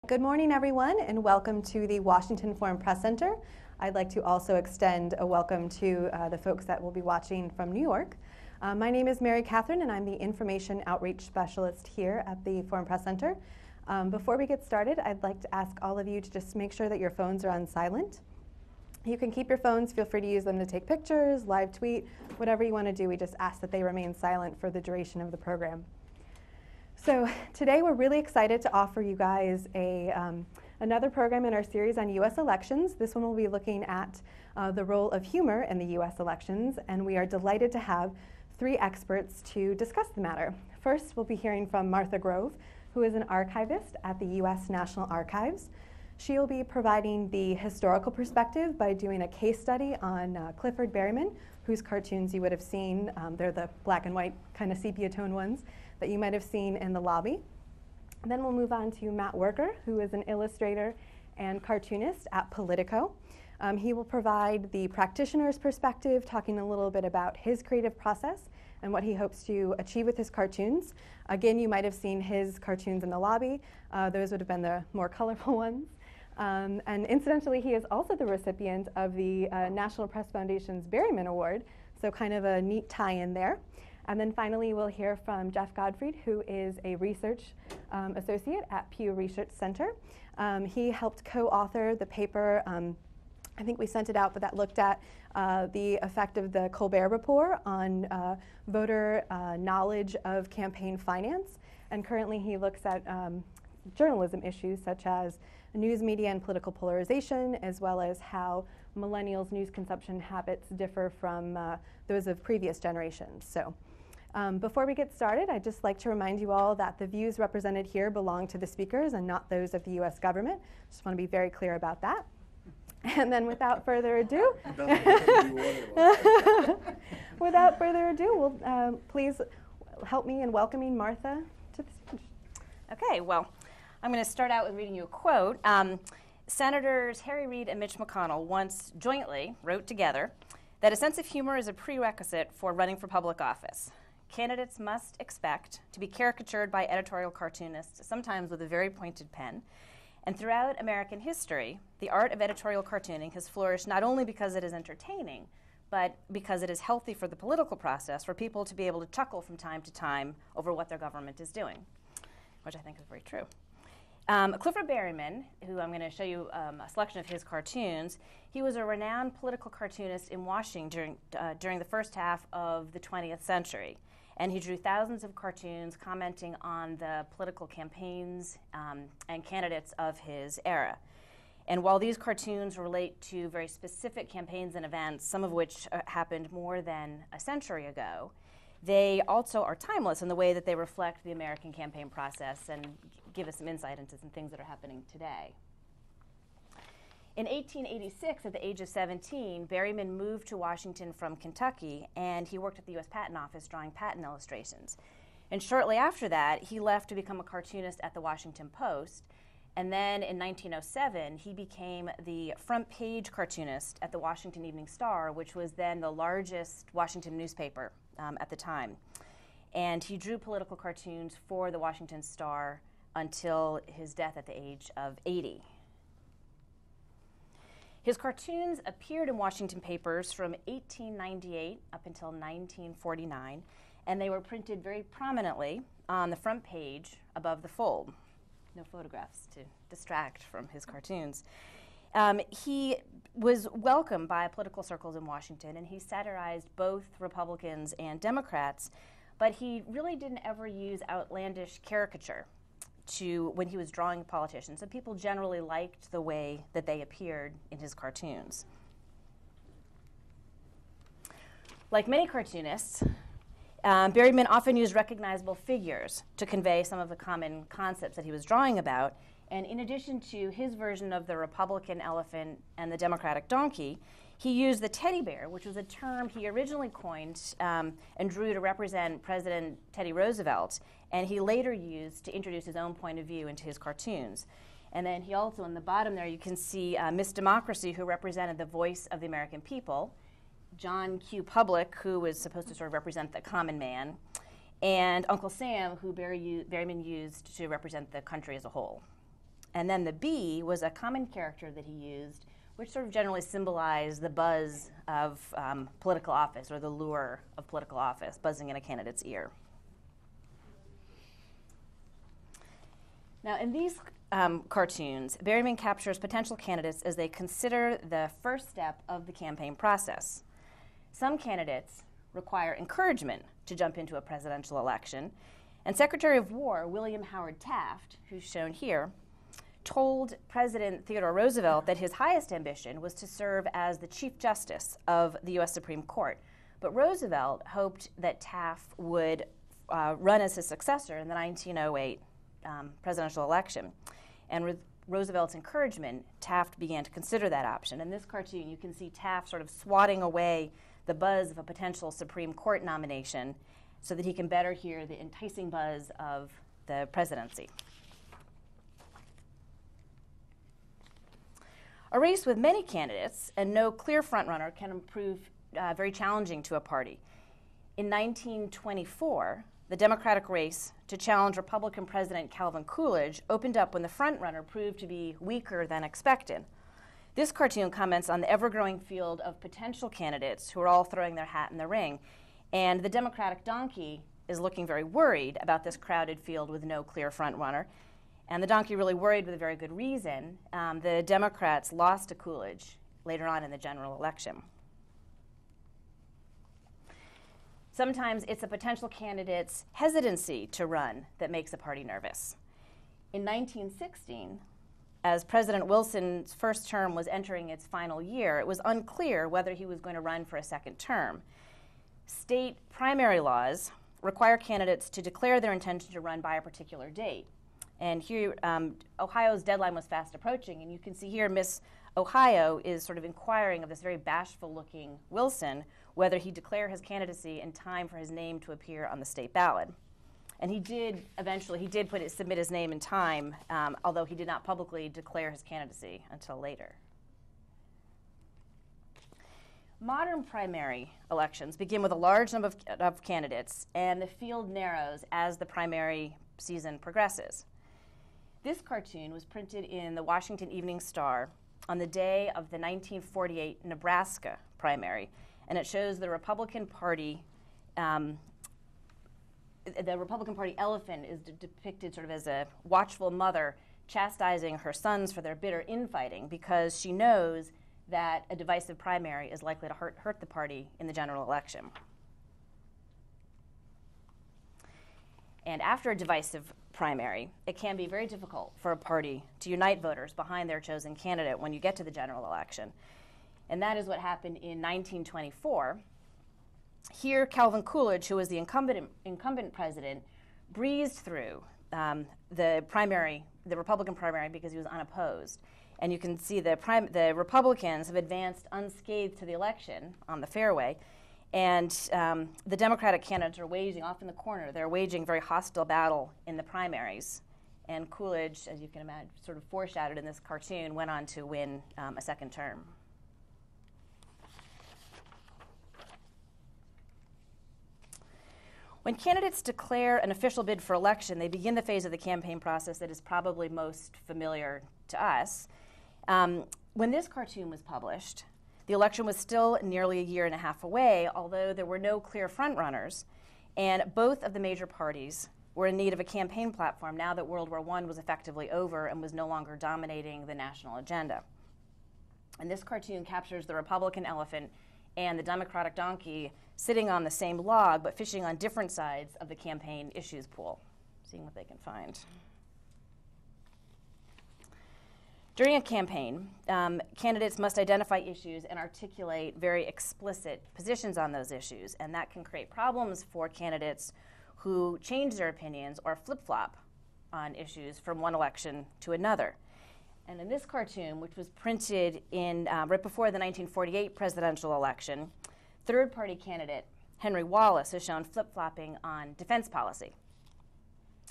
Good morning, everyone, and welcome to the Washington Foreign Press Center. I'd like to also extend a welcome to the folks that will be watching from New York. My name is Mary Catherine, and I'm the Information Outreach Specialist here at the Foreign Press Center. Before we get started, I'd like to ask all of you to just make sure that your phones are on silent. You can keep your phones, feel free to use them to take pictures, live tweet, whatever you want to do. We just ask that they remain silent for the duration of the program. So today we're really excited to offer you guys another program in our series on U.S. elections. This one will be looking at the role of humor in the U.S. elections, and we are delighted to have three experts to discuss the matter. First, we'll be hearing from Martha Grove, who is an archivist at the U.S. National Archives. She will be providing the historical perspective by doing a case study on Clifford Berryman, whose cartoons you would have seen. They're the black and white kind of sepia tone ones that you might have seen in the lobby. And then we'll move on to Matt Worker, who is an illustrator and cartoonist at Politico. He will provide the practitioner's perspective, talking a little bit about his creative process and what he hopes to achieve with his cartoons. Again, you might have seen his cartoons in the lobby. Those would have been the more colorful ones. And incidentally, he is also the recipient of the National Press Foundation's Berryman Award, so kind of a neat tie-in there. And then finally, we'll hear from Jeff Godfried, who is a research associate at Pew Research Center. He helped co-author the paper, I think we sent it out, but that looked at the effect of the Colbert Report on voter knowledge of campaign finance. And currently he looks at journalism issues such as news media and political polarization, as well as how millennials' news consumption habits differ from those of previous generations. So before we get started, I'd just like to remind you all that the views represented here belong to the speakers and not those of the U.S. government. Just want to be very clear about that. And then without further ado, we'll please help me in welcoming Martha to the stage. Okay, well, I'm going to start out with reading you a quote. Senators Harry Reid and Mitch McConnell once jointly wrote together that a sense of humor is a prerequisite for running for public office. Candidates must expect to be caricatured by editorial cartoonists, sometimes with a very pointed pen. And throughout American history, the art of editorial cartooning has flourished not only because it is entertaining, but because it is healthy for the political process for people to be able to chuckle from time to time over what their government is doing, which I think is very true. Clifford Berryman, who I'm going to show you a selection of his cartoons, he was a renowned political cartoonist in Washington during the first half of the 20th century. And he drew thousands of cartoons commenting on the political campaigns and candidates of his era. And while these cartoons relate to very specific campaigns and events, some of which happened more than a century ago, they also are timeless in the way that they reflect the American campaign process and give us some insight into some things that are happening today. In 1886, at the age of 17, Berryman moved to Washington from Kentucky, and he worked at the U.S. Patent Office drawing patent illustrations. And shortly after that, he left to become a cartoonist at the Washington Post. And then in 1907, he became the front page cartoonist at the Washington Evening Star, which was then the largest Washington newspaper at the time. And he drew political cartoons for the Washington Star until his death at the age of 80. His cartoons appeared in Washington papers from 1898 up until 1949, and they were printed very prominently on the front page above the fold. No photographs to distract from his cartoons. He was welcomed by political circles in Washington, and he satirized both Republicans and Democrats, but he really didn't ever use outlandish caricature when he was drawing politicians. So people generally liked the way that they appeared in his cartoons. Like many cartoonists, Berryman often used recognizable figures to convey some of the common concepts that he was drawing about. And in addition to his version of the Republican elephant and the Democratic donkey, he used the teddy bear, which was a term he originally coined and drew to represent President Teddy Roosevelt, and he later used to introduce his own point of view into his cartoons. And then he also, in the bottom there, you can see Miss Democracy, who represented the voice of the American people, John Q. Public, who was supposed to sort of represent the common man, and Uncle Sam, who Berryman used to represent the country as a whole. And then the B was a common character that he used, which sort of generally symbolized the buzz of political office, or the lure of political office, buzzing in a candidate's ear. Now, in these cartoons, Berryman captures potential candidates as they consider the first step of the campaign process. Some candidates require encouragement to jump into a presidential election, and Secretary of War William Howard Taft, who's shown here, told President Theodore Roosevelt that his highest ambition was to serve as the Chief Justice of the U.S. Supreme Court. But Roosevelt hoped that Taft would run as his successor in the 1908 presidential election. And with Roosevelt's encouragement, Taft began to consider that option. In this cartoon, you can see Taft sort of swatting away the buzz of a potential Supreme Court nomination so that he can better hear the enticing buzz of the presidency. A race with many candidates and no clear frontrunner can prove very challenging to a party. In 1924, the Democratic race to challenge Republican President Calvin Coolidge opened up when the frontrunner proved to be weaker than expected. This cartoon comments on the ever-growing field of potential candidates who are all throwing their hat in the ring. And the Democratic donkey is looking very worried about this crowded field with no clear frontrunner. And the donkey really worried with a very good reason. The Democrats lost to Coolidge later on in the general election. Sometimes it's a potential candidate's hesitancy to run that makes a party nervous. In 1916, as President Wilson's first term was entering its final year, it was unclear whether he was going to run for a second term. State primary laws require candidates to declare their intention to run by a particular date. And here, Ohio's deadline was fast approaching, and you can see here Miss Ohio is sort of inquiring of this very bashful-looking Wilson whether he'd declare his candidacy in time for his name to appear on the state ballot. And he did submit his name in time, although he did not publicly declare his candidacy until later. Modern primary elections begin with a large number of candidates, and the field narrows as the primary season progresses. This cartoon was printed in the Washington Evening Star on the day of the 1948 Nebraska primary, and it shows the Republican Party elephant is depicted sort of as a watchful mother chastising her sons for their bitter infighting because she knows that a divisive primary is likely to hurt the party in the general election. And after a divisive primary, it can be very difficult for a party to unite voters behind their chosen candidate when you get to the general election. And that is what happened in 1924. Here, Calvin Coolidge, who was the incumbent president, breezed through the Republican primary because he was unopposed. And you can see the Republicans have advanced unscathed to the election on the fairway. And the Democratic candidates are waging, off in the corner, they're waging a very hostile battle in the primaries. And Coolidge, as you can imagine, sort of foreshadowed in this cartoon, went on to win a second term. When candidates declare an official bid for election, they begin the phase of the campaign process that is probably most familiar to us. When this cartoon was published, the election was still nearly a year and a half away, although there were no clear frontrunners, and both of the major parties were in need of a campaign platform now that World War I was effectively over and was no longer dominating the national agenda. And this cartoon captures the Republican elephant and the Democratic donkey sitting on the same log but fishing on different sides of the campaign issues pool, seeing what they can find. During a campaign, candidates must identify issues and articulate very explicit positions on those issues, and that can create problems for candidates who change their opinions or flip-flop on issues from one election to another. And in this cartoon, which was printed in right before the 1948 presidential election, third-party candidate Henry Wallace is shown flip-flopping on defense policy.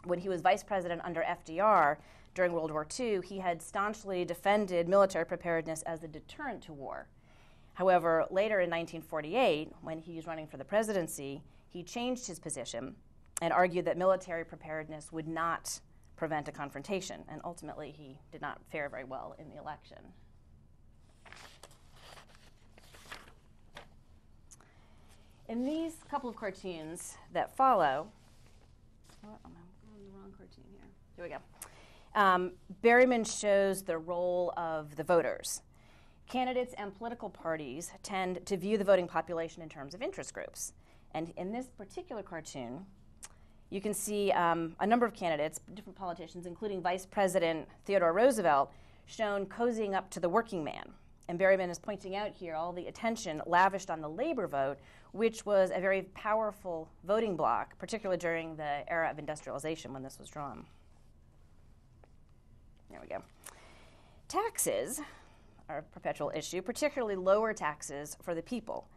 When he was vice president under FDR during World War II, he had staunchly defended military preparedness as a deterrent to war. However, later in 1948, when he was running for the presidency, he changed his position and argued that military preparedness would not prevent a confrontation. And ultimately, he did not fare very well in the election. In these couple of cartoons that follow, I'm on the wrong cartoon here. Here we go. Berryman shows the role of the voters. Candidates and political parties tend to view the voting population in terms of interest groups. And in this particular cartoon, you can see a number of candidates, different politicians, including Vice President Theodore Roosevelt, shown cozying up to the working man. And Berryman is pointing out here all the attention lavished on the labor vote, which was a very powerful voting bloc, particularly during the era of industrialization when this was drawn. There we go. Taxes are a perpetual issue, particularly lower taxes for the people.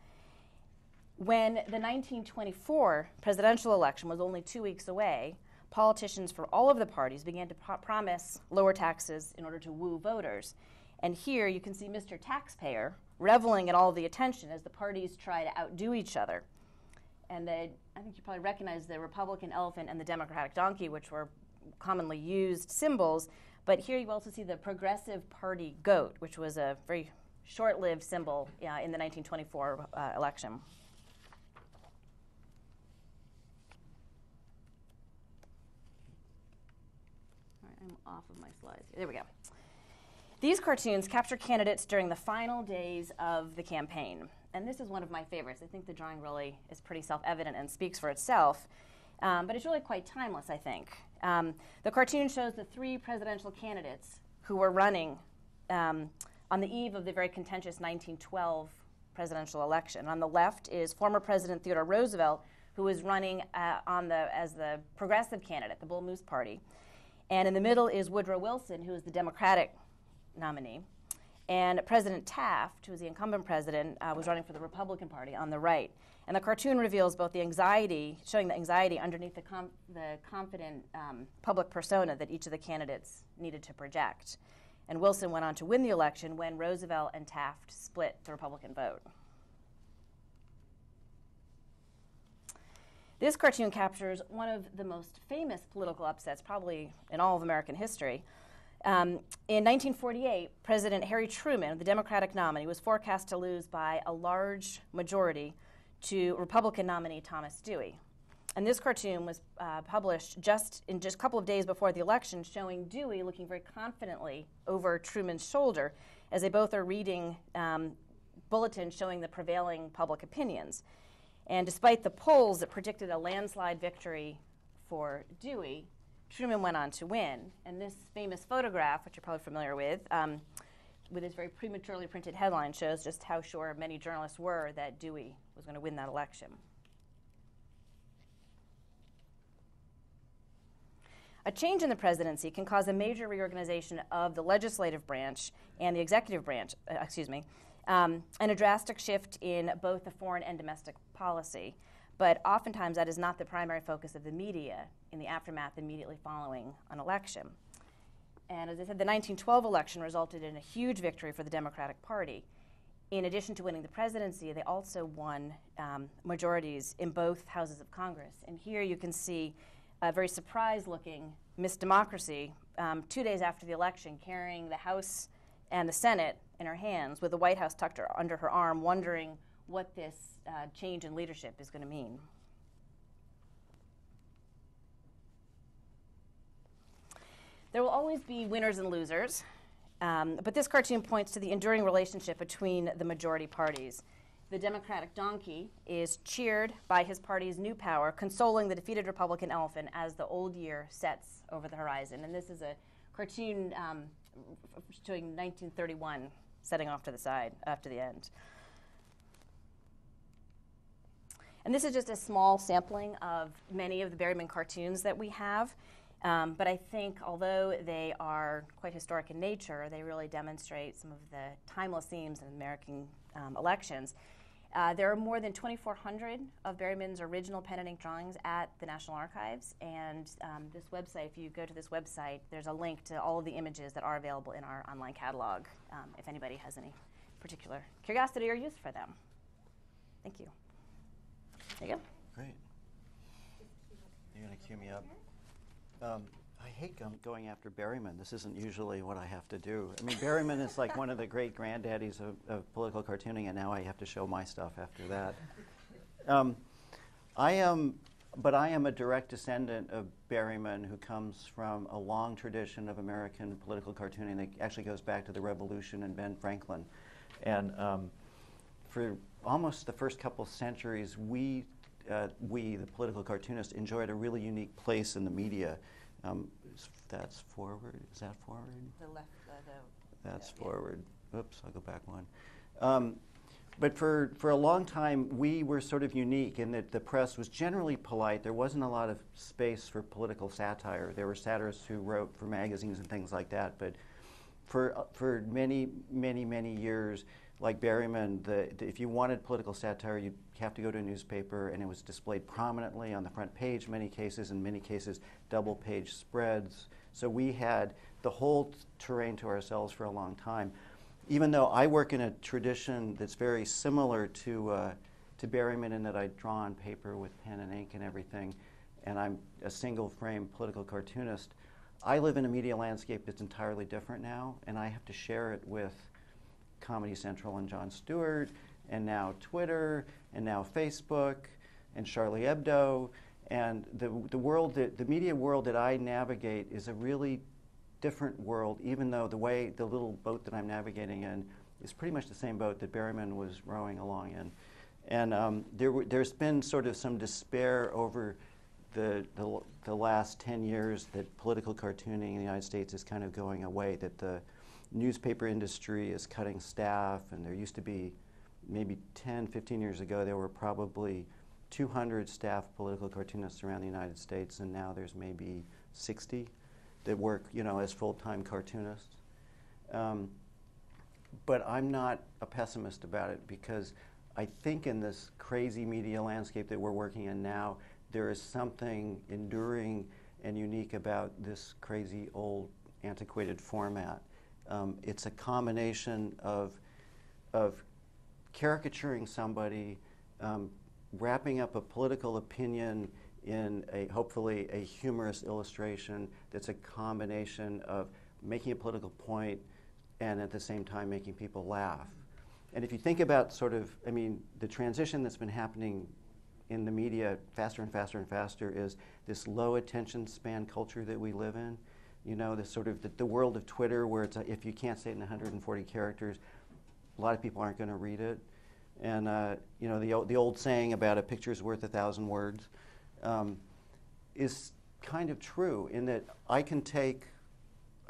When the 1924 presidential election was only 2 weeks away, politicians for all of the parties began to promise lower taxes in order to woo voters. And here you can see Mr. Taxpayer reveling in all the attention as the parties try to outdo each other. And I think you probably recognize the Republican elephant and the Democratic donkey, which were commonly used symbols. But here you also see the Progressive Party goat, which was a very short-lived symbol in the 1924 election. All right, I'm off of my slides here. There we go. These cartoons capture candidates during the final days of the campaign. And this is one of my favorites. I think the drawing really is pretty self-evident and speaks for itself. But it's really quite timeless, I think. The cartoon shows the 3 presidential candidates who were running on the eve of the very contentious 1912 presidential election. On the left is former President Theodore Roosevelt, who was running as the progressive candidate, the Bull Moose Party. And in the middle is Woodrow Wilson, who is the Democratic nominee. And President Taft, who was the incumbent president, was running for the Republican Party on the right. And the cartoon reveals both the anxiety, showing the anxiety underneath the confident public persona that each of the candidates needed to project. And Wilson went on to win the election when Roosevelt and Taft split the Republican vote. This cartoon captures one of the most famous political upsets, probably in all of American history. In 1948, President Harry Truman, the Democratic nominee, was forecast to lose by a large majority to Republican nominee Thomas Dewey. And this cartoon was published just a couple of days before the election, showing Dewey looking very confidently over Truman's shoulder as they both are reading bulletins showing the prevailing public opinions. And despite the polls that predicted a landslide victory for Dewey, Truman went on to win. And this famous photograph, which you're probably familiar with its very prematurely printed headline, shows just how sure many journalists were that Dewey was going to win that election. A change in the presidency can cause a major reorganization of the legislative branch and the executive branch, and a drastic shift in both the foreign and domestic policy. But oftentimes that is not the primary focus of the media in the aftermath immediately following an election. And as I said, the 1912 election resulted in a huge victory for the Democratic Party. In addition to winning the presidency, they also won majorities in both houses of Congress. And here you can see a very surprised-looking Miss Democracy 2 days after the election, carrying the House and the Senate in her hands with the White House tucked under her arm, wondering what this change in leadership is going to mean. There will always be winners and losers, but this cartoon points to the enduring relationship between the majority parties. The Democratic donkey is cheered by his party's new power, consoling the defeated Republican elephant as the old year sets over the horizon. And this is a cartoon showing 1931 setting off to the side after the end. And this is just a small sampling of many of the Berryman cartoons that we have. But I think although they are quite historic in nature, they really demonstrate some of the timeless themes in American elections. There are more than 2,400 of Berryman's original pen and ink drawings at the National Archives. And this website, if you go to this website, there's a link to all of the images that are available in our online catalog, if anybody has any particular curiosity or use for them. Thank you. There you go. Great. You're going to cue me up? I hate going after Berryman. This isn't usually what I have to do. I mean, Berryman is like one of the great granddaddies of political cartooning, and now I have to show my stuff after that. I am a direct descendant of Berryman, who comes from a long tradition of American political cartooning that actually goes back to the Revolution and Ben Franklin. And for almost the first couple centuries, we, the political cartoonists, enjoyed a really unique place in the media. That's forward. Is that forward? The left. That's forward. Oops, I'll go back one. But for a long time, we were sort of unique in that the press was generally polite. There wasn't a lot of space for political satire. There were satirists who wrote for magazines and things like that. But for many, many, many years, like Berryman, if you wanted political satire, you'd have to go to a newspaper, and it was displayed prominently on the front page in many cases, double-page spreads. So we had the whole terrain to ourselves for a long time. Even though I work in a tradition that's very similar to Berryman in that I draw on paper with pen and ink and everything, and I'm a single-frame political cartoonist, I live in a media landscape that's entirely different now, and I have to share it with Comedy Central and Jon Stewart, and now Twitter, and now Facebook, and Charlie Hebdo, and the media world that I navigate is a really different world, even though the little boat that I'm navigating in is pretty much the same boat that Berryman was rowing along in. And there's been sort of some despair over the last 10 years that political cartooning in the United States is kind of going away, that the newspaper industry is cutting staff, and there used to be maybe 10, 15 years ago, there were probably 200 staff political cartoonists around the United States, and now there's maybe 60 that work, as full-time cartoonists. But I'm not a pessimist about it, because I think in this crazy media landscape that we're working in now, there is something enduring and unique about this crazy old antiquated format. It's a combination of caricaturing somebody, wrapping up a political opinion in hopefully a humorous illustration that's a combination of making a political point and at the same time making people laugh. And if you think about the transition that's been happening in the media faster and faster and faster is this low attention span culture that we live in. This sort of the world of Twitter, where it's if you can't say it in 140 characters, a lot of people aren't going to read it. And the old saying about a picture's worth 1,000 words is kind of true, in that I can take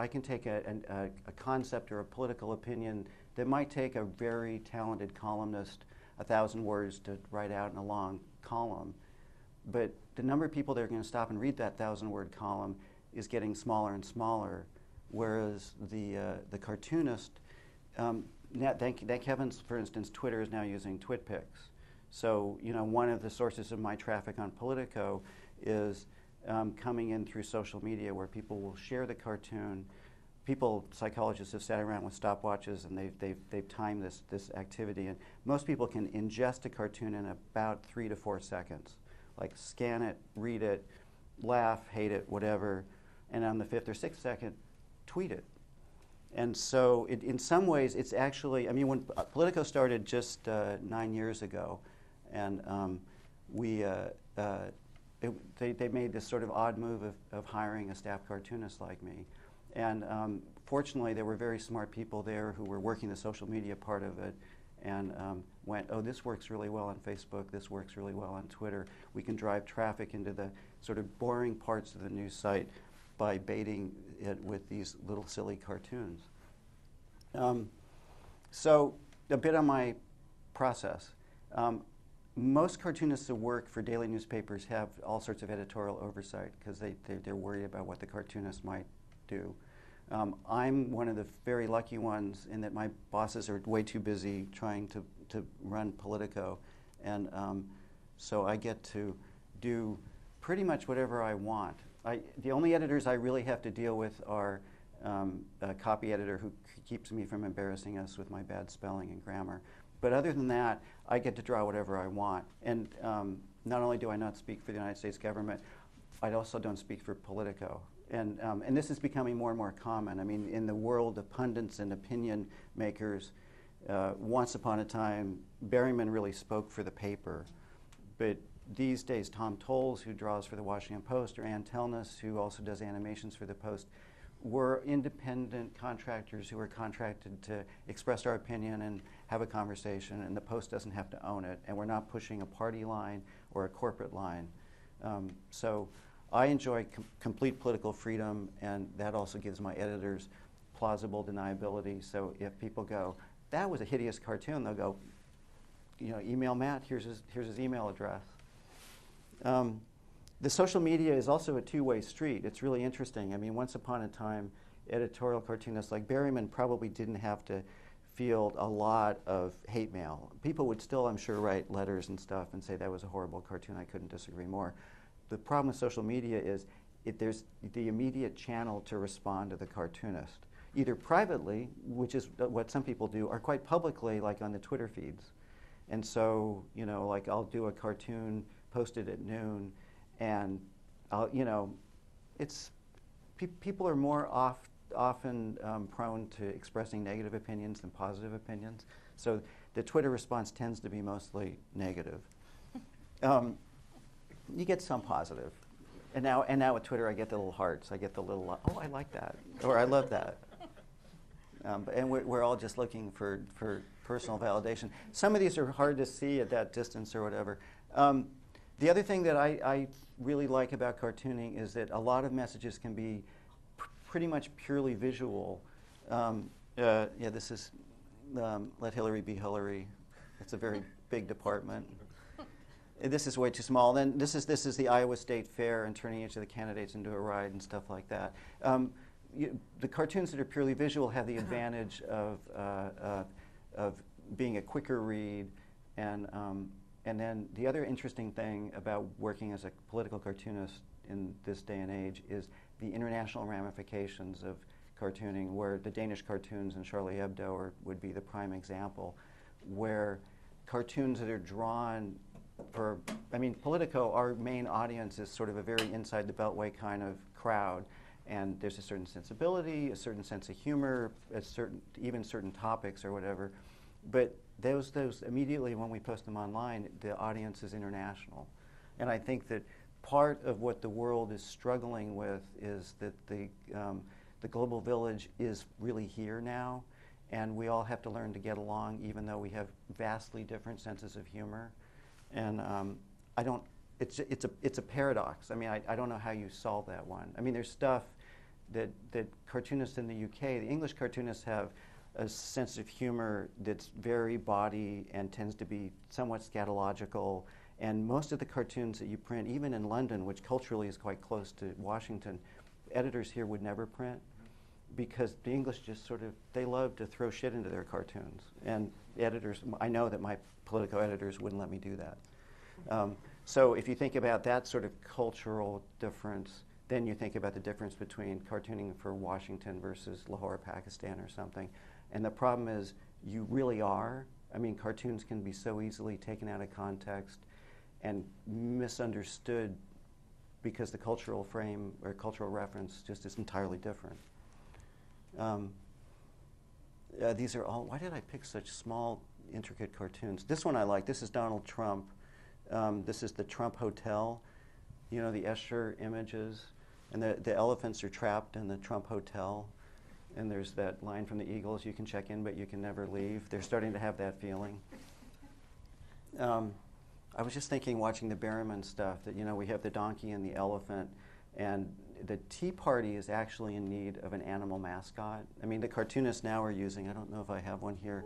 a concept or a political opinion that might take a very talented columnist 1,000 words to write out in a long column, but the number of people that are going to stop and read that 1,000-word column is getting smaller and smaller, whereas the cartoonist, thank heavens, for instance, Twitter is now using TwitPics. So one of the sources of my traffic on Politico is coming in through social media, where people will share the cartoon. Psychologists have sat around with stopwatches, and they've timed this activity, and most people can ingest a cartoon in about 3 to 4 seconds. Like scan it, read it, laugh, hate it, whatever, and on the 5th or 6th second, tweet it. And so in some ways, it's actually, when Politico started just 9 years ago, and they made this sort of odd move of hiring a staff cartoonist like me. And fortunately, there were very smart people there who were working the social media part of it, and went, oh, this works really well on Facebook, this works really well on Twitter. We can drive traffic into the sort of boring parts of the news site by baiting it with these little silly cartoons. So a bit on my process. Most cartoonists who work for daily newspapers have all sorts of editorial oversight, because they're worried about what the cartoonist might do. I'm one of the very lucky ones in that my bosses are way too busy trying to run Politico, and so I get to do pretty much whatever I want. The only editors I really have to deal with are a copy editor who keeps me from embarrassing us with my bad spelling and grammar. But other than that, I get to draw whatever I want. And not only do I not speak for the United States government, I also don't speak for Politico. And this is becoming more and more common. I mean, in the world of pundits and opinion makers, once upon a time, Berryman really spoke for the paper. But these days, Tom Tolles, who draws for the Washington Post, or Ann Telnis, who also does animations for the Post, were independent contractors who were contracted to express our opinion and have a conversation, and the Post doesn't have to own it, and we're not pushing a party line or a corporate line. So I enjoy complete political freedom, and that also gives my editors plausible deniability. So if people go, that was a hideous cartoon, they'll go, email Matt, here's his email address. The social media is also a two-way street. It's really interesting. I mean, once upon a time, editorial cartoonists like Berryman probably didn't have to field a lot of hate mail. People would still, I'm sure, write letters and stuff and say that was a horrible cartoon. I couldn't disagree more. The problem with social media is there's the immediate channel to respond to the cartoonist, either privately, which is what some people do, or quite publicly, like on the Twitter feeds. And so, like I'll do a cartoon, post it at noon, and people are more often prone to expressing negative opinions than positive opinions. So the Twitter response tends to be mostly negative. You get some positive, and now with Twitter I get the little hearts. I get the little I like that, or I love that. And we're all just looking for personal validation. Some of these are hard to see at that distance or whatever. The other thing that I really like about cartooning is that a lot of messages can be pretty much purely visual. This is Let Hillary Be Hillary. It's a very big department. This is way too small. Then this is the Iowa State Fair and turning each of the candidates into a ride and stuff like that. The cartoons that are purely visual have the advantage of being a quicker read, and then the other interesting thing about working as a political cartoonist in this day and age is the international ramifications of cartooning, where the Danish cartoons and Charlie Hebdo would be the prime example, where cartoons that are drawn Politico, our main audience is sort of a very inside the beltway kind of crowd, and there's a certain sensibility, a certain sense of humor, even certain topics or whatever. But those immediately when we post them online, the audience is international. And I think that part of what the world is struggling with is that the global village is really here now, and we all have to learn to get along, even though we have vastly different senses of humor. And it's a paradox. I mean, I don't know how you solve that one. I mean, there's stuff that cartoonists in the UK, the English cartoonists have a sense of humor that's very bawdy and tends to be somewhat scatological. And most of the cartoons that you print, even in London, which culturally is quite close to Washington, editors here would never print, because the English just they love to throw shit into their cartoons. And editors, I know that my Politico editors wouldn't let me do that. So if you think about that sort of cultural difference, then you think about the difference between cartooning for Washington versus Lahore, Pakistan or something. And the problem is you really are. I mean, cartoons can be so easily taken out of context and misunderstood because the cultural frame or cultural reference just is entirely different. These are all, why did I pick such small, intricate cartoons? This one I like. This is Donald Trump. This is the Trump Hotel. The Escher images. And the elephants are trapped in the Trump Hotel. And there's that line from the Eagles, you can check in, but you can never leave. They're starting to have that feeling. I was just thinking, watching the Berryman stuff, that, we have the donkey and the elephant, and the Tea Party is actually in need of an animal mascot. I mean, the cartoonists now are using, I don't know if I have one here.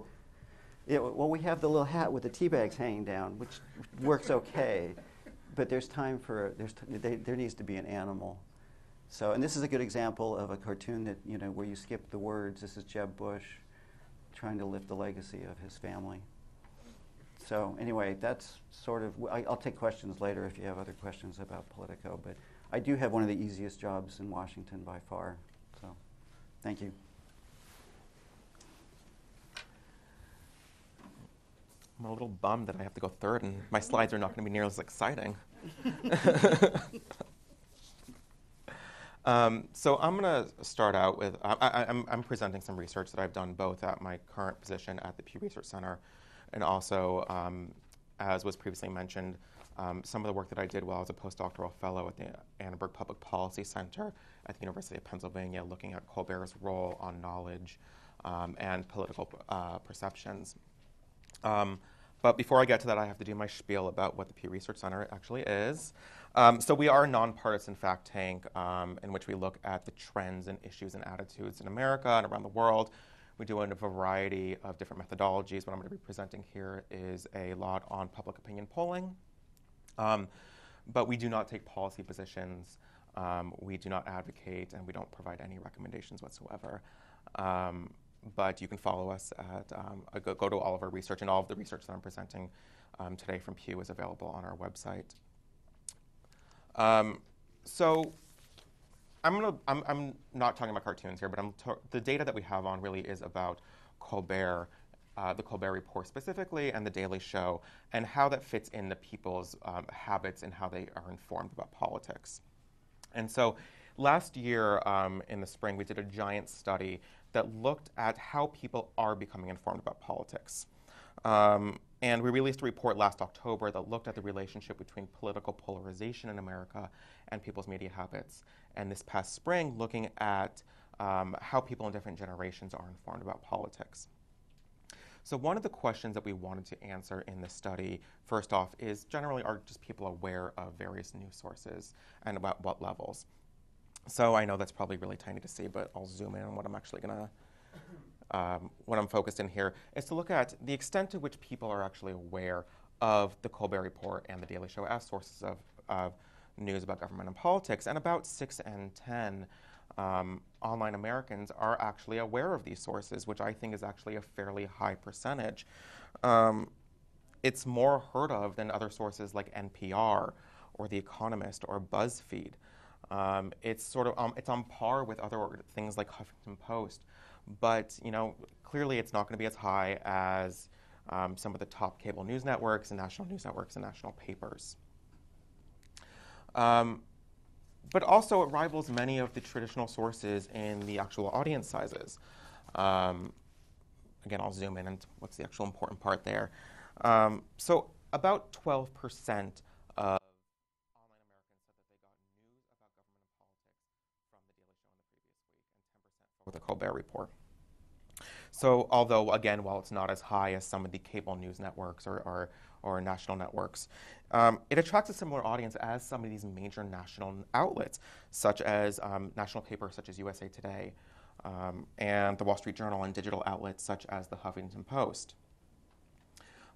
Yeah, well, we have the little hat with the tea bags hanging down, which works okay, but there's time for, there needs to be an animal. So, and this is a good example of a cartoon that, where you skip the words. This is Jeb Bush trying to lift the legacy of his family. So anyway, that's sort of, I'll take questions later if you have other questions about Politico, but I do have one of the easiest jobs in Washington by far. So, thank you. I'm a little bummed that I have to go third and my slides are not going to be nearly as exciting. So I'm going to start out with, I'm presenting some research that I've done both at my current position at the Pew Research Center and also, as was previously mentioned, some of the work that I did while I was a postdoctoral fellow at the Annenberg Public Policy Center at the University of Pennsylvania, looking at Colbert's role on knowledge and political perceptions. But before I get to that, I have to do my spiel about what the Pew Research Center actually is. So we are a nonpartisan fact tank in which we look at the trends and issues and attitudes in America and around the world. We do it in a variety of different methodologies. What I'm going to be presenting here is a lot on public opinion polling. But we do not take policy positions. We do not advocate, and we don't provide any recommendations whatsoever. But you can follow us at, go to all of our research, and all of the research that I'm presenting today from Pew is available on our website. So I'm not talking about cartoons here, but the data that we have on really is about Colbert, the Colbert Report specifically, and The Daily Show, and how that fits into people's habits and how they are informed about politics. And so last year in the spring, we did a giant study that looked at how people are becoming informed about politics. And we released a report last October that looked at the relationship between political polarization in America and people's media habits. And this past spring, looking at how people in different generations are informed about politics. So one of the questions that we wanted to answer in this study, first off, is generally are just people aware of various news sources and about what levels? So I know that's probably really tiny to see, but I'll zoom in on what I'm actually going to, what I'm focused in here, is to look at the extent to which people are actually aware of the Colbert Report and the Daily Show as sources of news about government and politics. And about 6 in 10 online Americans are actually aware of these sources, which I think is actually a fairly high percentage. It's more heard of than other sources like NPR or The Economist or BuzzFeed. It's sort of it's on par with other things like Huffington Post, but clearly it's not going to be as high as some of the top cable news networks and national news networks and national papers. But also it rivals many of the traditional sources in the actual audience sizes. Again, I'll zoom in and what's the actual important part there. So about 12% of online Americans said that they got news about government and politics from the Daily Show in the previous week, and 10% for the Colbert Report. So although, again, while it's not as high as some of the cable news networks or national networks, it attracts a similar audience as some of these major national outlets, such as national papers such as USA Today and the Wall Street Journal, and digital outlets such as the Huffington Post.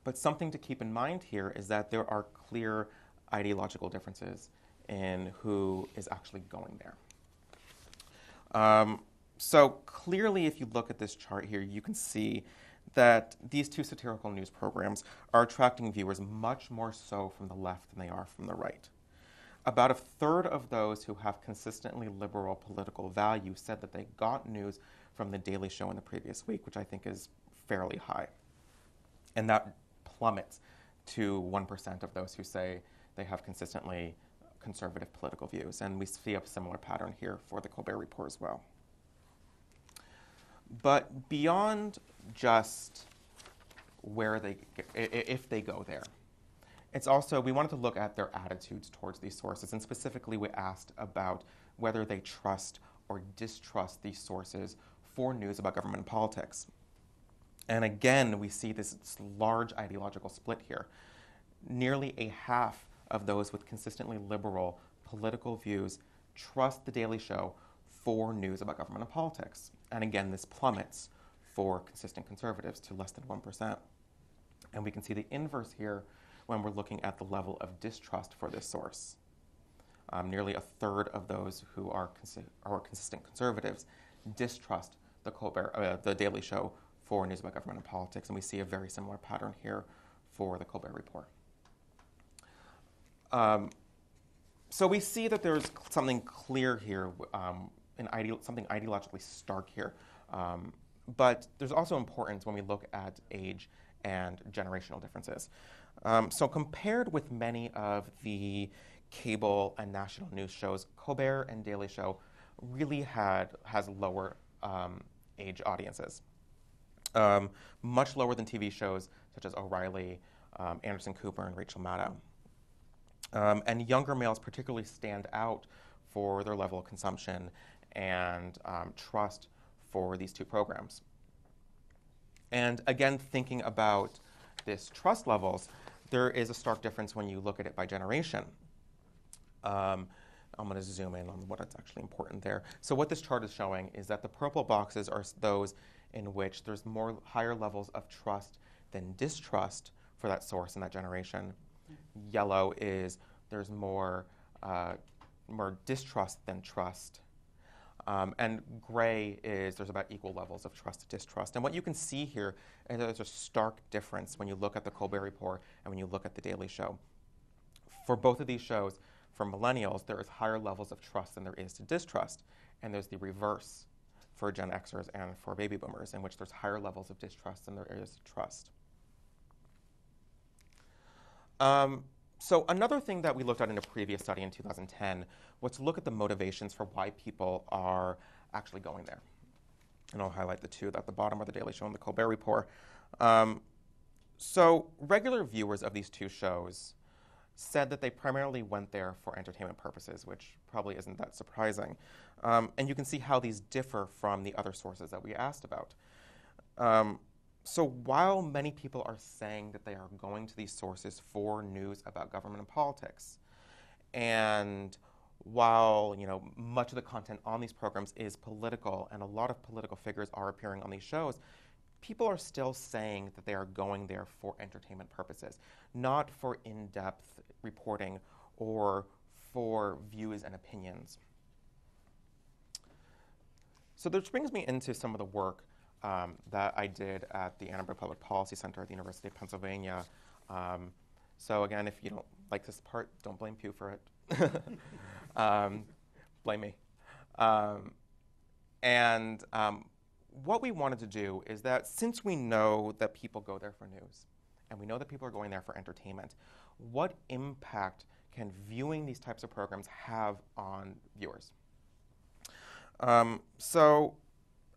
But something to keep in mind here is that there are clear ideological differences in who is actually going there. So clearly, if you look at this chart here, you can see that these two satirical news programs are attracting viewers much more so from the left than they are from the right. About a third of those who have consistently liberal political values said that they got news from The Daily Show in the previous week, which I think is fairly high. And that plummets to 1% of those who say they have consistently conservative political views. And we see a similar pattern here for the Colbert Report as well. But beyond just where if they go there, it's also, we wanted to look at their attitudes towards these sources, and specifically we asked about whether they trust or distrust these sources for news about government and politics. And again, we see this large ideological split here. Nearly a half of those with consistently liberal political views trust The Daily Show for news about government and politics. And again, this plummets for consistent conservatives to less than 1%. And we can see the inverse here when we're looking at the level of distrust for this source. Nearly a third of those who are consistent conservatives distrust the Daily Show for news about government and politics, and we see a very similar pattern here for the Colbert Report. So we see that there's something clear here, something ideologically stark here, but there's also importance when we look at age and generational differences. So compared with many of the cable and national news shows, Colbert and Daily Show really has lower age audiences, much lower than TV shows such as O'Reilly, Anderson Cooper, and Rachel Maddow. And younger males particularly stand out for their level of consumption and trust for these two programs. And again, thinking about this trust levels, there is a stark difference when you look at it by generation. I'm going to zoom in on what is actually important there. So what this chart is showing is that the purple boxes are those in which there's higher levels of trust than distrust for that source in that generation. Yellow is there's more distrust than trust. And gray is there's about equal levels of trust to distrust. And what you can see here is there's a stark difference when you look at the Colbert Report and when you look at The Daily Show. For both of these shows, for millennials, there is higher levels of trust than there is to distrust. And there's the reverse for Gen Xers and for baby boomers, in which there's higher levels of distrust than there is trust. So another thing that we looked at in a previous study in 2010 was to look at the motivations for why people are actually going there. And I'll highlight the two at the bottom of The Daily Show and the Colbert Report. So regular viewers of these two shows said that they primarily went there for entertainment purposes, which probably isn't that surprising. And you can see how these differ from the other sources that we asked about. So while many people are saying that they are going to these sources for news about government and politics, and while much of the content on these programs is political and a lot of political figures are appearing on these shows, people are still saying that they are going there for entertainment purposes, not for in-depth reporting or for views and opinions. So this brings me into some of the work that I did at the Annenberg Public Policy Center at the University of Pennsylvania. So again, if you don't like this part, don't blame Pew for it. Blame me. What we wanted to do is that since we know that people go there for news, and we know that people are going there for entertainment, what impact can viewing these types of programs have on viewers? So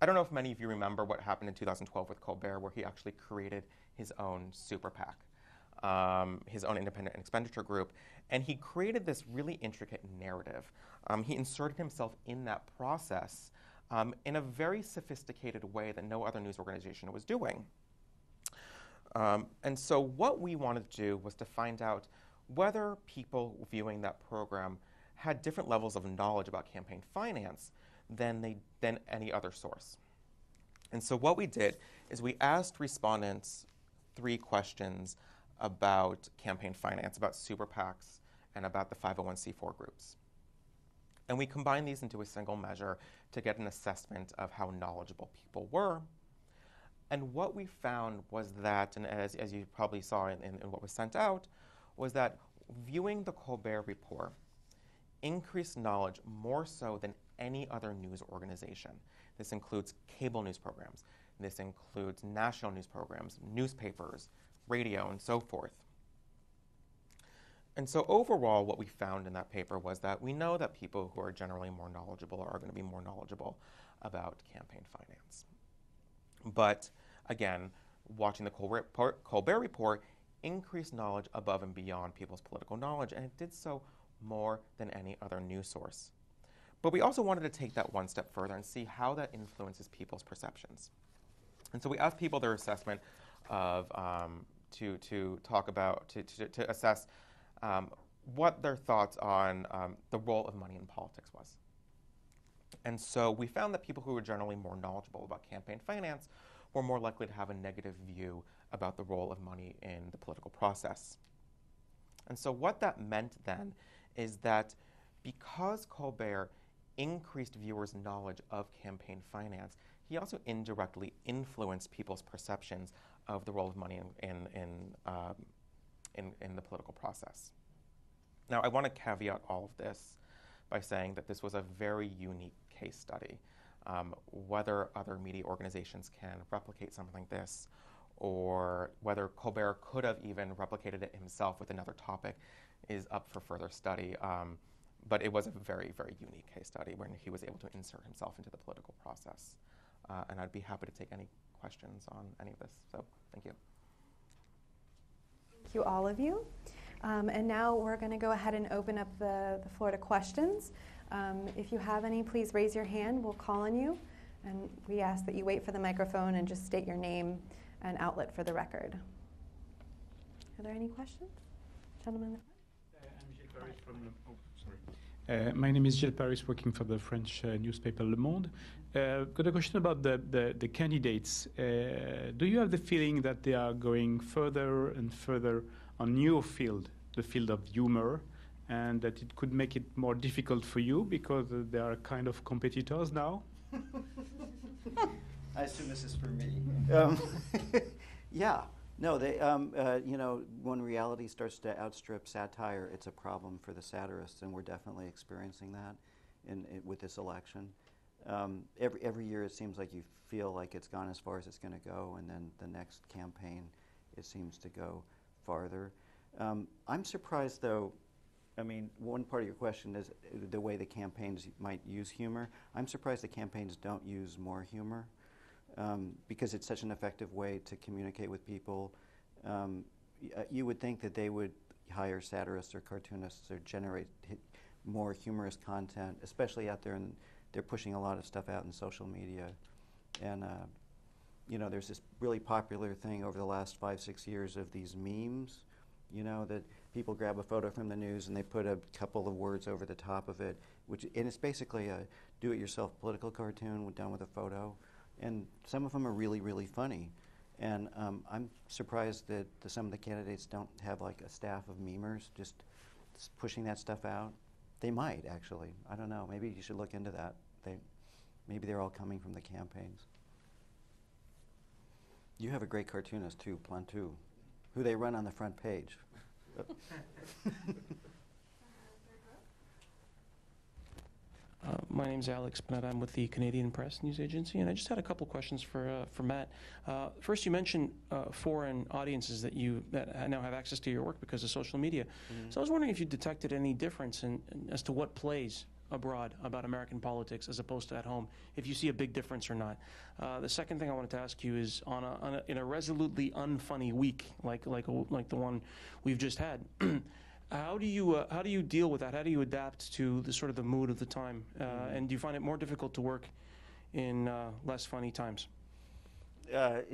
I don't know if many of you remember what happened in 2012 with Colbert, where he actually created his own super PAC, his own independent expenditure group, and he created this really intricate narrative. He inserted himself in that process in a very sophisticated way that no other news organization was doing. And so what we wanted to do was to find out whether people viewing that program had different levels of knowledge about campaign finance than any other source. And so what we did is we asked respondents 3 questions about campaign finance, about super PACs, and about the 501c4 groups. And we combined these into a single measure to get an assessment of how knowledgeable people were. And what we found was that, and as you probably saw in what was sent out, was that viewing the Colbert Report increased knowledge more so than any other news organization. This includes cable news programs. This includes national news programs, newspapers, radio, and so forth. And so overall, what we found in that paper was that we know that people who are generally more knowledgeable are going to be more knowledgeable about campaign finance. But again, watching the Colbert Report increased knowledge above and beyond people's political knowledge, and it did so more than any other news source. But we also wanted to take that one step further and see how that influences people's perceptions. And so we asked people their assessment of, to assess what their thoughts on the role of money in politics was. And so we found that people who were generally more knowledgeable about campaign finance were more likely to have a negative view about the role of money in the political process. And so what that meant then is that because Colbert increased viewers' knowledge of campaign finance, he also indirectly influenced people's perceptions of the role of money in the political process. Now, I want to caveat all of this by saying that this was a very unique case study. Whether other media organizations can replicate something like this, or whether Colbert could have even replicated it himself with another topic, is up for further study. But it was a very, very unique case study when he was able to insert himself into the political process. And I'd be happy to take any questions on any of this. So thank you. Thank you, all of you. And now we're going to go ahead and open up the floor to questions. If you have any, please raise your hand. We'll call on you. And we ask that you wait for the microphone and just state your name and outlet for the record. Are there any questions? Gentlemen? I'm Gilles Paris from my name is Gilles Paris, working for the French newspaper Le Monde. Got a question about the candidates. Do you have the feeling that they are going further and further on your field, the field of humor, and that it could make it more difficult for you because they are kind of competitors now? I assume this is for me. Yeah. No, they, you know, when reality starts to outstrip satire, it's a problem for the satirists, and we're definitely experiencing that with this election. Every year it seems like you feel like it's gone as far as it's going to go, and then the next campaign it seems to go farther. I'm surprised, though. I mean, one part of your question is the way the campaigns might use humor. I'm surprised the campaigns don't use more humor. Because it's such an effective way to communicate with people. You would think that they would hire satirists or cartoonists or generate more humorous content, especially out there, and they're pushing a lot of stuff out in social media. And you know, there's this really popular thing over the last 5-6 years of these memes, you know, that people grab a photo from the news and they put a couple of words over the top of it, and it's basically a do-it-yourself political cartoon done with a photo. And some of them are really, really funny. And I'm surprised that some of the candidates don't have like a staff of memers just pushing that stuff out. They might, actually. I don't know. Maybe you should look into that. Maybe they're all coming from the campaigns. You have a great cartoonist, too, Plantu, who they run on the front page. My name's Alex Bennett. I'm with the Canadian Press News Agency, and I just had a couple questions for Matt. First, you mentioned foreign audiences that now have access to your work because of social media. Mm-hmm. So I was wondering if you detected any difference as to what plays abroad about American politics as opposed to at home, if you see a big difference or not. The second thing I wanted to ask you is in a resolutely unfunny week like the one we've just had. How do you deal with that? How do you adapt to the sort of the mood of the time? And do you find it more difficult to work in less funny times?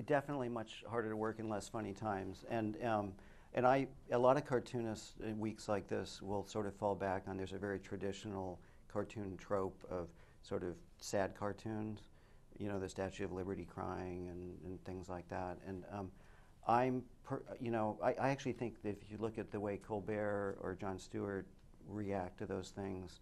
Definitely much harder to work in less funny times. And a lot of cartoonists in weeks like this will sort of fall back on, there's a very traditional cartoon trope of sort of sad cartoons, you know, the Statue of Liberty crying and things like that. And I actually think that if you look at the way Colbert or Jon Stewart react to those things,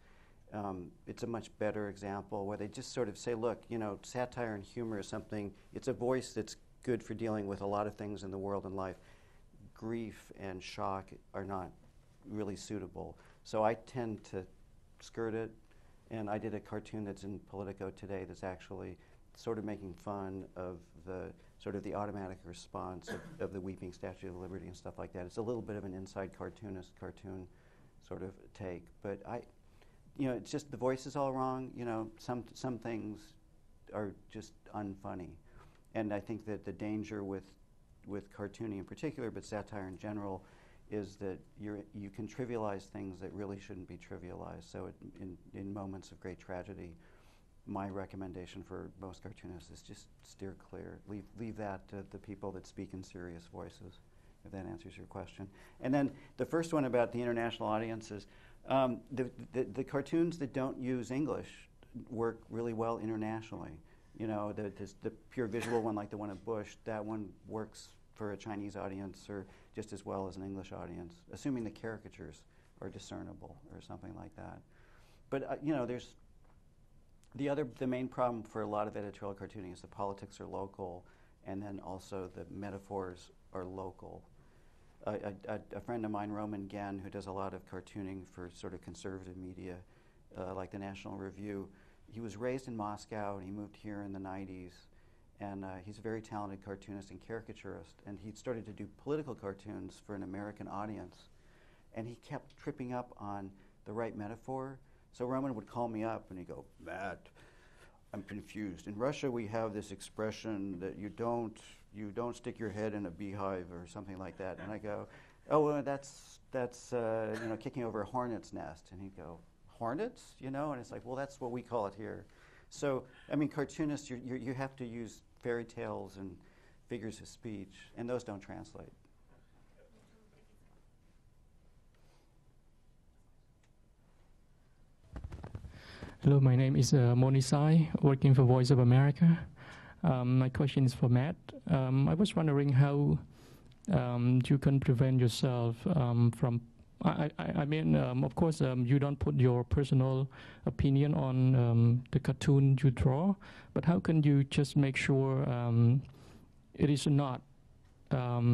it's a much better example where they just sort of say, look, you know, satire and humor is something, it's a voice that's good for dealing with a lot of things in the world and life. Grief and shock are not really suitable. So I tend to skirt it, and I did a cartoon that's in Politico today that's actually sort of making fun of the automatic response of the weeping Statue of Liberty and stuff like that. It's a little bit of an inside cartoonist cartoon sort of take, but it's just the voice is all wrong. You know, some things are just unfunny, and I think that the danger with cartooning in particular, but satire in general, is that you can trivialize things that really shouldn't be trivialized. So in moments of great tragedy, my recommendation for most cartoonists is just steer clear. Leave that to the people that speak in serious voices, if that answers your question. And then the first one about the international audiences, the cartoons that don't use English work really well internationally. You know, the pure visual one, like the one of Bush, that one works for a Chinese audience or just as well as an English audience, assuming the caricatures are discernible or something like that. But there's the main problem for a lot of editorial cartooning is the politics are local, and then also the metaphors are local. A friend of mine, Roman Genn, who does a lot of cartooning for sort of conservative media, like the National Review, he was raised in Moscow and he moved here in the 90s, and he's a very talented cartoonist and caricaturist, and he started to do political cartoons for an American audience, and he kept tripping up on the right metaphor. So Roman would call me up and he'd go, Matt, I'm confused. In Russia, we have this expression that you don't stick your head in a beehive or something like that. And I go, oh, well, that's kicking over a hornet's nest. And he'd go, hornets? And it's like, well, that's what we call it here. So, I mean, cartoonists, you have to use fairy tales and figures of speech, and those don't translate. Hello, my name is Moni Sai, working for Voice of America. My question is for Matt. I was wondering how you can prevent yourself from, of course, you don't put your personal opinion on the cartoon you draw, but how can you just make sure it is not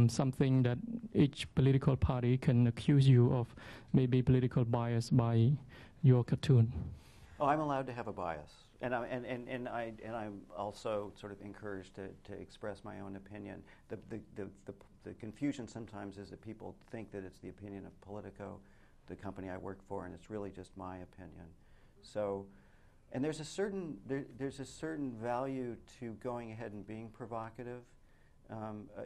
something that each political party can accuse you of maybe political bias by your cartoon? Oh, I'm allowed to have a bias, and I'm also sort of encouraged to express my own opinion. The confusion sometimes is that people think that it's the opinion of Politico, the company I work for, and it's really just my opinion. So, and there's a certain value to going ahead and being provocative.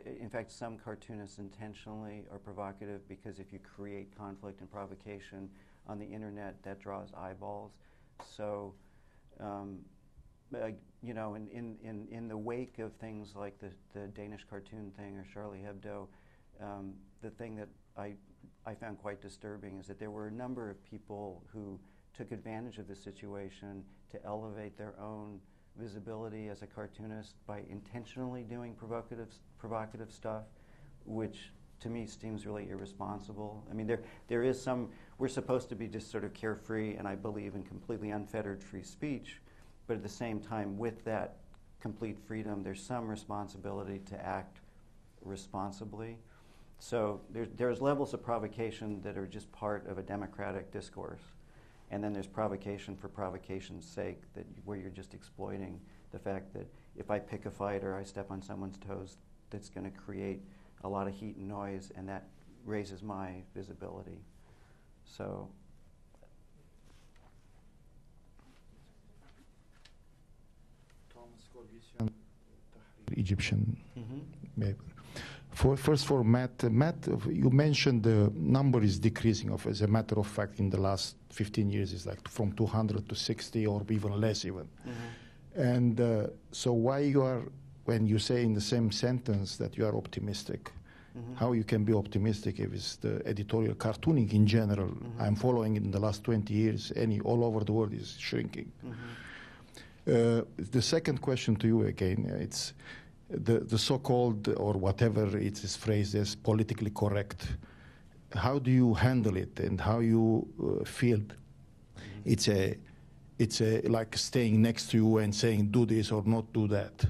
In fact, some cartoonists intentionally are provocative because if you create conflict and provocation on the internet, that draws eyeballs. So, in the wake of things like the Danish cartoon thing or Charlie Hebdo, the thing that I found quite disturbing is that there were a number of people who took advantage of the situation to elevate their own visibility as a cartoonist by intentionally doing provocative stuff, which to me seems really irresponsible. I mean, there is some, we're supposed to be just sort of carefree, and I believe in completely unfettered free speech, but at the same time, with that complete freedom, there's some responsibility to act responsibly. So there's levels of provocation that are just part of a democratic discourse. And then there's provocation for provocation's sake, where you're just exploiting the fact that if I pick a fight or I step on someone's toes, that's going to create a lot of heat and noise, and that raises my visibility. So. Egyptian maybe. First for Matt, you mentioned the number is decreasing. As a matter of fact, in the last 15 years, it's like from 200 to 60 or even less even. And so why you are, when you say in the same sentence that you are optimistic, how you can be optimistic if it's the editorial cartooning in general, I'm following it in the last 20 years, all over the world is shrinking. The second question to you again, it's the so-called, or whatever it is phrased as, politically correct. How do you handle it, and how you feel? It's like staying next to you and saying, do this or not do that.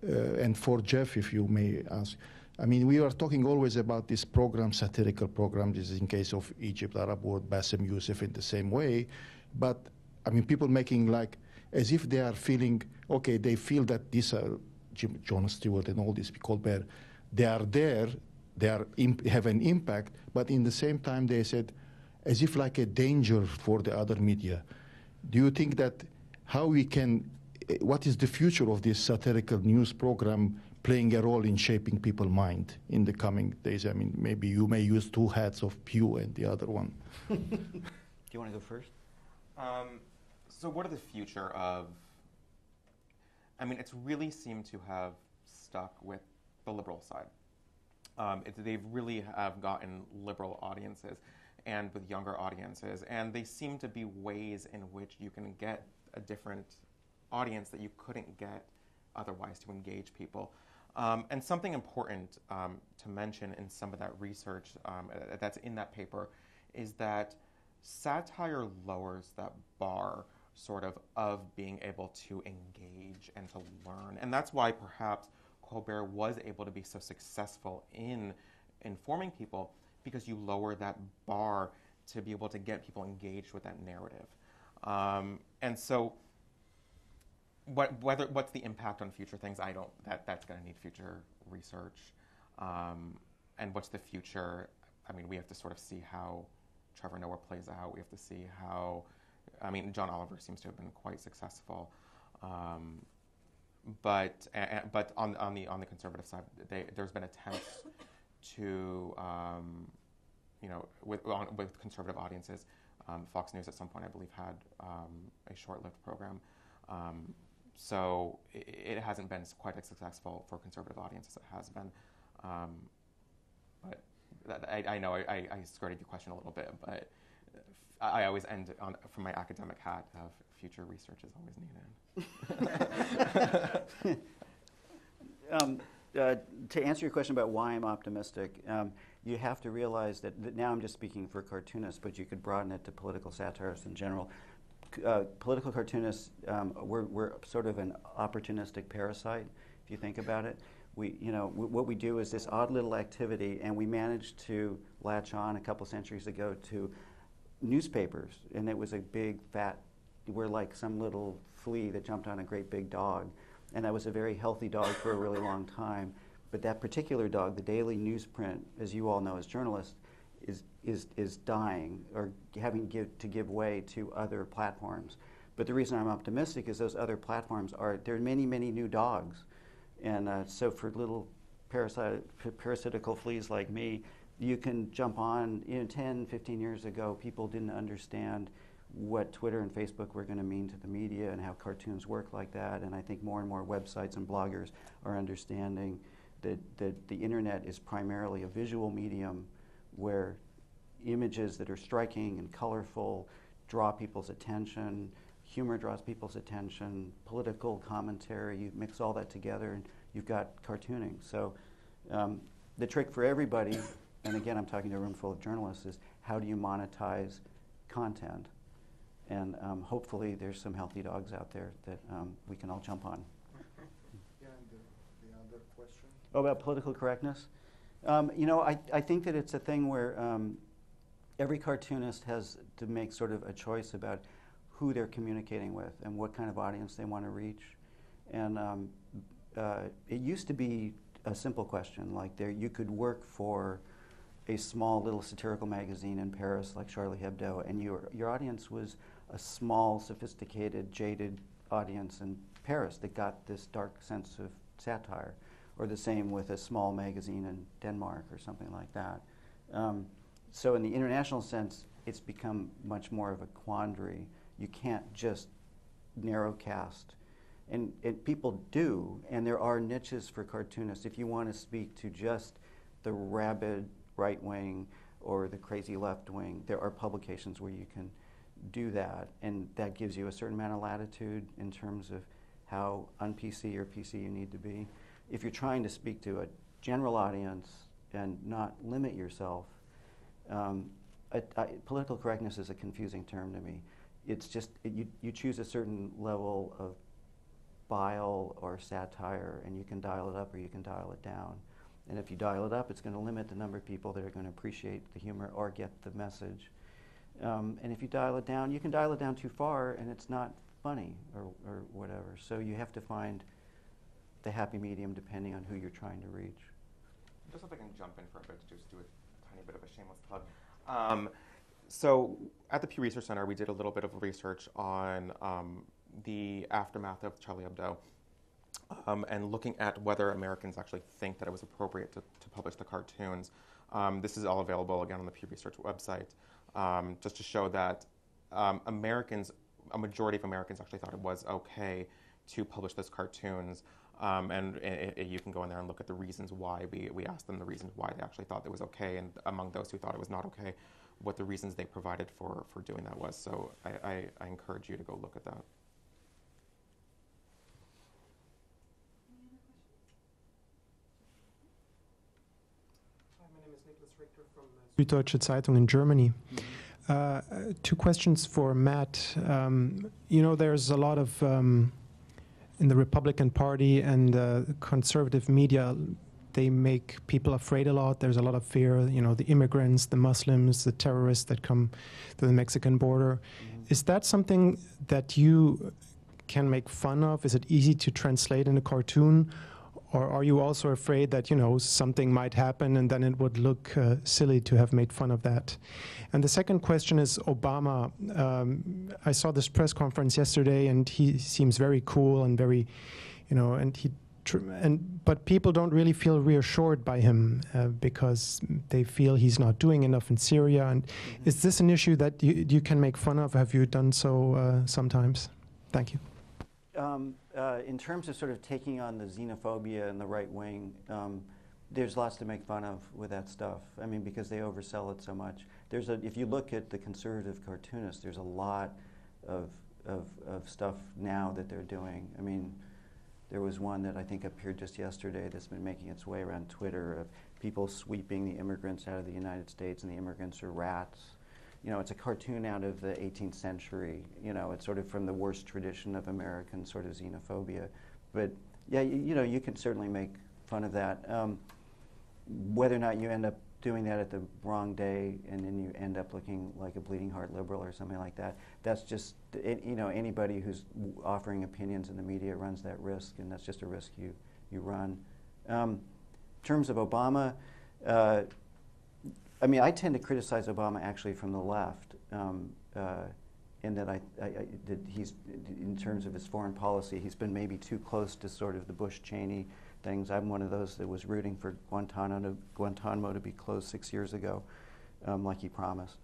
And for Jeff, if you may ask, I mean, we are talking always about this program, satirical program. This is in case of Egypt, Arab World, Bassem Youssef in the same way. But, I mean, people making like, as if they are feeling, okay, they feel that these are Jon Stewart and all these Colbert, they are there, they have an impact, but in the same time they said, as if like a danger for the other media. Do you think that how we can, what is the future of this satirical news program playing a role in shaping people's mind in the coming days? I mean, maybe you may use two hats of Pew and the other one. Do you want to go first? So what are the future of, I mean, it's really seemed to have stuck with the liberal side. They really have gotten liberal audiences and with younger audiences, and they seem to be ways in which you can get a different audience that you couldn't get otherwise to engage people. And something important to mention in some of that research that's in that paper is that satire lowers that bar sort of being able to engage and to learn. And that's why perhaps Colbert was able to be so successful in informing people, because you lower that bar to be able to get people engaged with that narrative. And so what's the impact on future things? That's going to need future research. And what's the future? I mean, we have to sort of see how Trevor Noah plays out. We have to see how, I mean, John Oliver seems to have been quite successful. But on the conservative side, there's been attempts to, with conservative audiences. Fox News at some point, I believe, had a short-lived program. So it hasn't been quite as successful for conservative audiences as it has been. But I know I skirted your question a little bit, but I always end from my academic hat of future research is always needed. To answer your question about why I'm optimistic, you have to realize that now I'm just speaking for cartoonists, but you could broaden it to political satirists in general. Political cartoonists, we're sort of an opportunistic parasite, if you think about it. What we do is this odd little activity, and we managed to latch on a couple centuries ago to newspapers, and it was a big, fat, we're like some little flea that jumped on a great big dog, and that was a very healthy dog for a really long time. But that particular dog, the daily newsprint, as you all know as journalists, is dying or having to give way to other platforms. But the reason I'm optimistic is those other platforms there are many, many new dogs. And so for little parasitical fleas like me, you can jump on. 10, 15 years ago, people didn't understand what Twitter and Facebook were going to mean to the media and how cartoons work like that. And I think more and more websites and bloggers are understanding that the internet is primarily a visual medium where images that are striking and colorful draw people's attention, humor draws people's attention, political commentary, you mix all that together and you've got cartooning. So the trick for everybody, and again I'm talking to a room full of journalists, is how do you monetize content? And hopefully there's some healthy dogs out there that we can all jump on. Yeah, and the other question? Oh, about political correctness? I think that it's a thing where every cartoonist has to make sort of a choice about who they're communicating with and what kind of audience they want to reach. And it used to be a simple question, like you could work for a small little satirical magazine in Paris like Charlie Hebdo, and your audience was a small, sophisticated, jaded audience in Paris that got this dark sense of satire. Or the same with a small magazine in Denmark or something like that. So in the international sense, it's become much more of a quandary. You can't just narrowcast. And people do, and there are niches for cartoonists. If you want to speak to just the rabid right wing or the crazy left wing, there are publications where you can do that, and that gives you a certain amount of latitude in terms of how un-PC or PC you need to be. If you're trying to speak to a general audience and not limit yourself, political correctness is a confusing term to me. It's just, you choose a certain level of bile or satire, and you can dial it up or you can dial it down. And if you dial it up, it's going to limit the number of people that are going to appreciate the humor or get the message. And if you dial it down, you can dial it down too far, and it's not funny or whatever. So you have to find the happy medium depending on who you're trying to reach. Just if I can jump in for a bit to just do a tiny bit of a shameless plug. So at the Pew Research Center, we did a little bit of research on the aftermath of Charlie Hebdo and looking at whether Americans actually think that it was appropriate to publish the cartoons. This is all available again on the Pew Research website, just to show that a majority of Americans actually thought it was okay to publish those cartoons. And you can go in there and look at the reasons why. We asked them the reasons why they actually thought it was okay, and among those who thought it was not okay, what the reasons they provided for doing that was. So I encourage you to go look at that. Hi, my name is Nicholas Richter from Süddeutsche Zeitung in Germany. Two questions for Matt. There's a lot of in the Republican Party and conservative media, they make people afraid a lot. There's a lot of fear, the immigrants, the Muslims, the terrorists that come to the Mexican border. Mm-hmm. Is that something that you can make fun of? Is it easy to translate in a cartoon? Or are you also afraid that, something might happen and then it would look silly to have made fun of that? And the second question is Obama. I saw this press conference yesterday, and he seems very cool and very, but people don't really feel reassured by him because they feel he's not doing enough in Syria. And is this an issue that you can make fun of? Have you done so sometimes? Thank you. In terms of sort of taking on the xenophobia and the right wing, there's lots to make fun of with that stuff. I mean, because they oversell it so much. If you look at the conservative cartoonists, there's a lot of stuff now that they're doing. I mean, there was one that I think appeared just yesterday that's been making its way around Twitter of people sweeping the immigrants out of the United States, and the immigrants are rats. It's a cartoon out of the 18th century. It's sort of from the worst tradition of American sort of xenophobia. But yeah, you can certainly make fun of that. Whether or not you end up doing that at the wrong day and then you end up looking like a bleeding heart liberal or something like that, that's just, anybody who's offering opinions in the media runs that risk, and that's just a risk you run. In terms of Obama, I mean, I tend to criticize Obama actually from the left, in that that he's, in terms of his foreign policy, he's been maybe too close to sort of the Bush-Cheney things. I'm one of those that was rooting for Guantanamo to be closed 6 years ago, like he promised.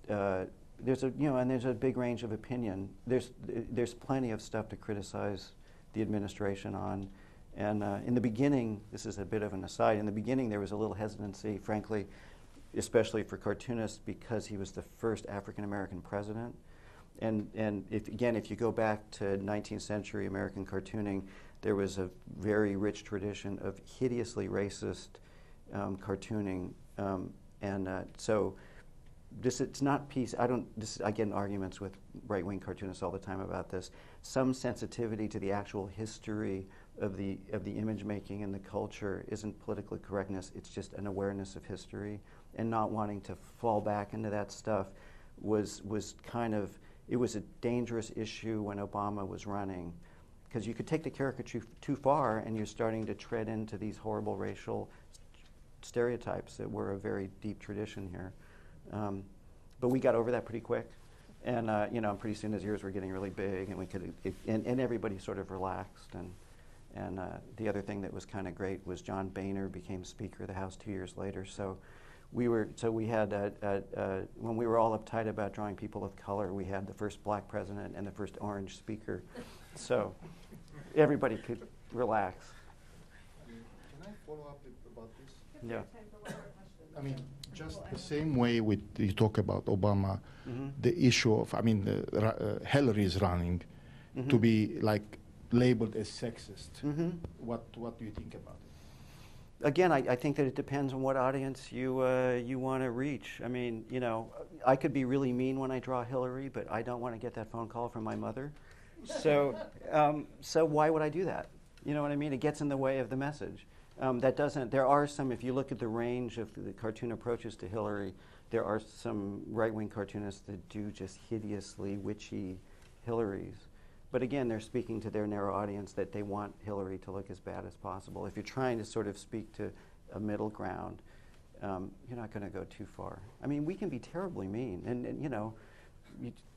There's a big range of opinion. There's plenty of stuff to criticize the administration on. And in the beginning, this is a bit of an aside, in the beginning there was a little hesitancy, frankly, especially for cartoonists, because he was the first African-American president. And if you go back to 19th century American cartooning, there was a very rich tradition of hideously racist cartooning. So it's not peace. I get in arguments with right-wing cartoonists all the time about this. Some sensitivity to the actual history of the image making and the culture isn't political correctness. It's just an awareness of history, and not wanting to fall back into that stuff was kind of, it was a dangerous issue when Obama was running, because you could take the caricature too far and you're starting to tread into these horrible racial stereotypes that were a very deep tradition here. But we got over that pretty quick, and pretty soon his ears were getting really big, and we could, and everybody sort of relaxed. And the other thing that was kind of great was John Boehner became Speaker of the House 2 years later. So we had, when we were all uptight about drawing people of color, we had the first black president and the first orange speaker. So everybody could relax. Can I follow up about this? Yeah. I mean, just the same way you talk about Obama, the issue of, Hillary is running to be like labeled as sexist. What do you think about it? Again, I think that it depends on what audience you want to reach. I mean, I could be really mean when I draw Hillary, but I don't want to get that phone call from my mother. So why would I do that? You know what I mean? It gets in the way of the message. There are some, if you look at the range of the cartoon approaches to Hillary, there are some right-wing cartoonists that do just hideously witchy Hillarys. But again, they're speaking to their narrow audience that they want Hillary to look as bad as possible. If you're trying to sort of speak to a middle ground, you're not going to go too far. I mean, we can be terribly mean, and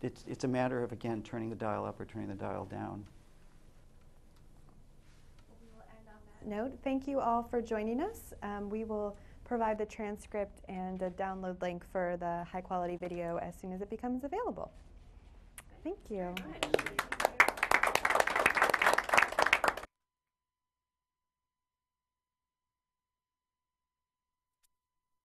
it's a matter of, again, turning the dial up or turning the dial down. Note. Thank you all for joining us. We will provide the transcript and a download link for the high quality video as soon as it becomes available. Thank you.